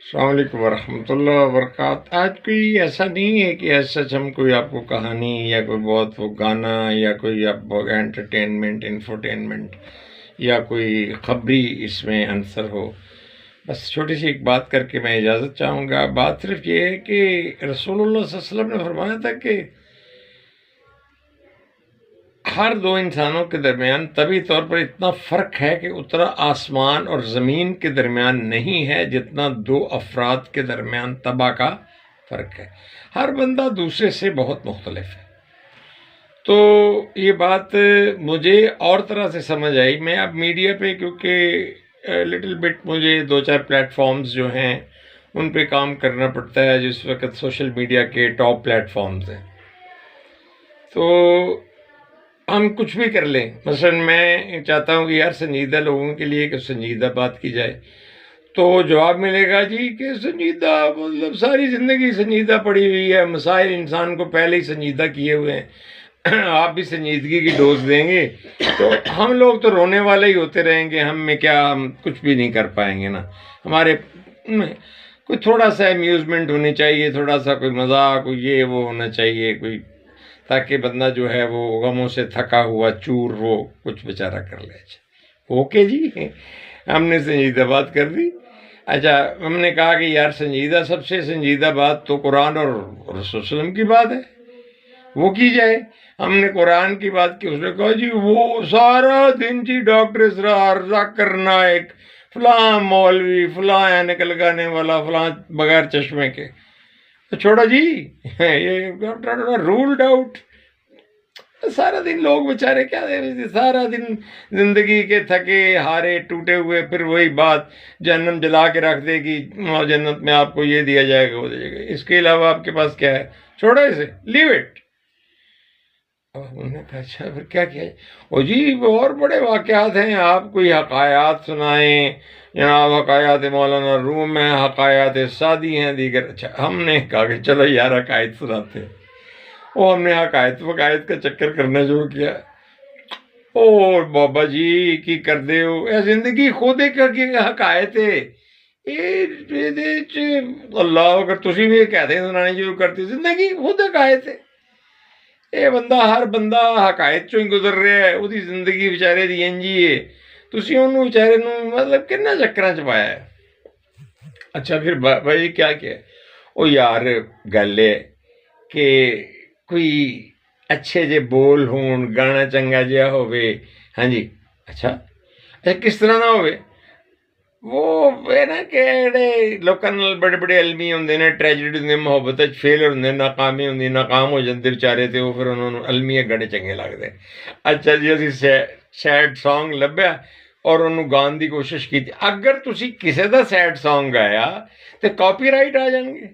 السلام علیکم ورحمۃ اللہ وبرکاتہ۔ آج کوئی ایسا نہیں ہے کہ ایسا ہم کوئی آپ کو کہانی یا کوئی بہت وہ گانا یا کوئی آپ انٹرٹینمنٹ انفوٹینمنٹ یا کوئی خبری اس میں عنصر ہو۔ بس چھوٹی سی ایک بات کر کے میں اجازت چاہوں گا۔ بات صرف یہ ہے کہ رسول اللہ صلی اللہ علیہ وسلم نے فرمایا تھا کہ ہر دو انسانوں کے درمیان طبی طور پر اتنا فرق ہے کہ اتنا آسمان اور زمین کے درمیان نہیں ہے جتنا دو افراد کے درمیان طبع کا فرق ہے۔ ہر بندہ دوسرے سے بہت مختلف ہے۔ تو یہ بات مجھے اور طرح سے سمجھ آئی۔ میں اب میڈیا پہ کیونکہ لٹل بٹ مجھے دو چار پلیٹ فارمز جو ہیں ان پہ کام کرنا پڑتا ہے، جس وقت سوشل میڈیا کے ٹاپ پلیٹ فارمز ہیں، تو ہم کچھ بھی کر لیں۔ مثلا میں چاہتا ہوں کہ یار سنجیدہ لوگوں کے لیے کہ سنجیدہ بات کی جائے، تو جواب ملے گا جی کہ سنجیدہ مطلب ساری زندگی سنجیدہ پڑی ہوئی ہے، مسائل انسان کو پہلے ہی سنجیدہ کیے ہوئے ہیں، آپ بھی سنجیدگی کی ڈوز دیں گے تو ہم لوگ تو رونے والے ہی ہوتے رہیں گے، ہم میں کیا، ہم کچھ بھی نہیں کر پائیں گے نا۔ ہمارے کوئی تھوڑا سا امیوزمنٹ ہونی چاہیے، تھوڑا سا کوئی مذاق، کوئی یہ وہ ہونا چاہیے، کوئی تاکہ بندہ جو ہے وہ غموں سے تھکا ہوا چور وہ کچھ بیچارہ کر لے۔ اوکے جی، ہم نے سنجیدہ بات کر دی۔ اچھا، ہم نے کہا کہ یار سنجیدہ، سب سے سنجیدہ بات تو قرآن اور رسول صلی اللہ علیہ وسلم کی بات ہے، وہ کی جائے۔ ہم نے قرآن کی بات کی، اس نے کہا جی وہ سارا دن جی ڈاکٹر اسرا عرضہ کرنا، ایک فلاں مولوی، فلاں اینک لگانے والا، فلاں بغیر چشمے کے، چھوڑا جی یہ رولڈ آؤٹ۔ سارا دن لوگ بیچارے کیا سارا دن زندگی کے تھکے ہارے ٹوٹے ہوئے، پھر وہی بات جہنم جلا کے رکھ دے گی، جنت میں آپ کو یہ دیا جائے گا وہ دیا جائے گا، اس کے علاوہ آپ کے پاس کیا ہے؟ چھوڑا اسے، لیو اٹ۔ انہوں نے کہا اچھا پھر کیا کیا ہے؟ او جی اور بڑے واقعات ہیں، آپ کوئی حقایات سنائیں جناب، حقایات مولانا روم ہیں، حقایات سعدی ہیں، دیگر۔ اچھا، ہم نے کہا کہ چلو یار حقائق سناتے ہیں۔ وہ ہم نے حقائق وقائق کا چکر کرنا شروع کیا۔ او بابا جی کی کر دے ہو زندگی خود ایک حقائق ہے، اللہ اگر تسی بھی کہتے ہیں سنانے شروع کرتے، زندگی خود حقائق ہے۔ یہ بندہ ہر بندہ حقائق چوں ہی گزر رہا ہے، وہی زندگی بیچارے دی انجی ہے، تسی انہوں بیچارے نوں مطلب کنا چکراں چ پایا ہے۔ اچھا پھر بھائی کیا کیا؟ او یار گل ہے کہ کوئی اچھے جے بول ہون، گانا چنگا جہا ہوئے، ہاں جی۔ اچھا کس طرح نہ ہوئے؟ وہ ہے نا کہ لوکاں نال بڑے بڑے علمی ہوندے نے، ٹریجڈی ہوندی، محبت فیلر ہوندے، ناکامی ہوندی، ناکام ہو جاندے بیچارے، تے وہ پھر انہوں نے علمی گانے چنگے لگدے۔ اچھا جی اسی سیڈ سانگ لبھیا اور انہوں گان دی کوشش کی۔ اگر تسی کسے دا سیڈ سانگ گایا تے کاپی رائٹ آ جان گے،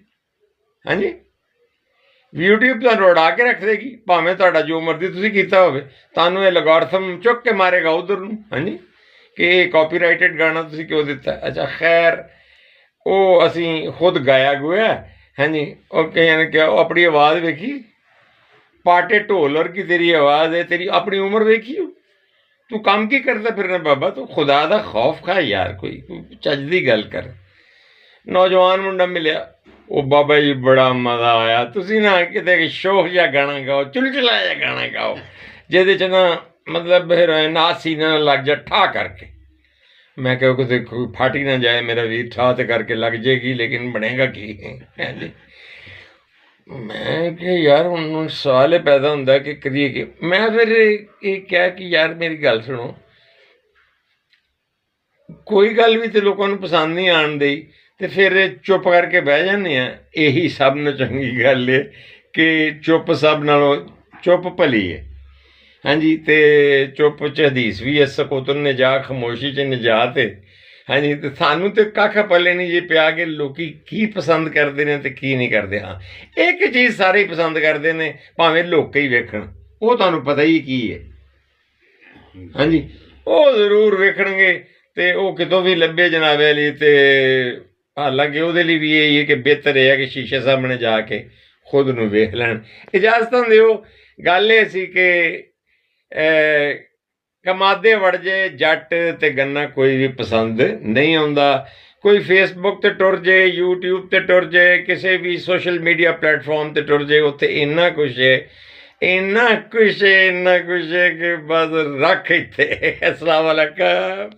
ہاں جی، یوٹیوب تہاڈا اڑا کے رکھ دے گی، بھاویں تہاڈا جو مرضی تسی کیتا ہوئے، تانوں یہ لگارتھم چک کے مارے گا ادھر نوں، ہاں جی، کہ کاپی رائٹڈ گانا تسی کیوں دیتا ہے۔ اچھا خیر، او اسی خود گایا گویا، ہاں جی، اور کہیں کہ اپنی آواز ویکھی، پاٹے ڈھول اور کی تیری آواز ہے، تیری اپنی عمر ویکھی، تو کام کی کرتا پھرنا بابا، تو خدا دا خوف کھا یار، کوئی چج دی گل کر۔ نوجوان منڈا ملیا، او بابا جی بڑا مزہ آیا، تسی نہ کتے شوق جا گانا گاؤ، چلچلا جا گانا گاؤ جہدے چ نا مطلب ناچ سینے نہ لگ جا ٹھا کر کے۔ میں کہ کتے پھاٹی نہ جائے میرا ویر، ٹھا تے کر کے لگ جائے گی لیکن بنے گا کی؟ میں کہ یار ہوں سوال پیدا ہوتا کہ کریے کہ میں پھر یہ کیا کہ یار میری گل سنو، کوئی گل بھی تو لوگوں کو پسند نہیں آن دی تے پھر چپ کر کے بہ جانے ہیں۔ یہی سب نے چنگی گل ہے کہ چپ سب نالوں چپ بھلی ہے، ہاں جی، تے چپ چ حدیث بھی ہے، سکوت النجا خاموشی چ نجات ہے، ہاں جی، تے سانوں تے کھ پلے نہیں جی پیا کہ لوکی کی پسند کرتے ہیں تے کی نہیں کرتے۔ ہاں ایک چیز سارے پسند کرتے ہیں، بھاویں لوگ ہی ویکھن، وہ تمہیں پتہ ہی کی ہے، ہاں جی، وہ ضرور ویکھن گے تے وہ کتوں بھی لبے جناب علی، تے حالانکہ وہ لیے بھی یہی ہے کہ بہتر ہے کہ شیشے سامنے جا کے خود نو ویکھ لین۔ اجازت دیو، گل یہ سی کہ کمادے وڑ جے جٹ تے گنا کوئی بھی پسند نہیں آتا، ਕੋਈ ਫੇਸਬੁੱਕ ਤੇ ਟੁਰ ਜੇ, ਯੂਟਿਊਬ ਤੇ ਟੁਰ ਜੇ, ਕਿਸੇ ਵੀ ਸੋਸ਼ਲ ਮੀਡੀਆ ਪਲੇਟਫਾਰਮ ਤੇ ਟੁਰ ਜੇ, ਉੱਥੇ ਇੰਨਾ ਕੁਛ ਹੈ, ਇੰਨਾ ਕੁਛ ਹੈ, ਇੰਨਾ ਕੁਛ ਹੈ ਕਿ ਬਸ ਰੱਖ ਇੱਥੇ। ਅਸਲਾਮ ਵਾਲੇਕਮ।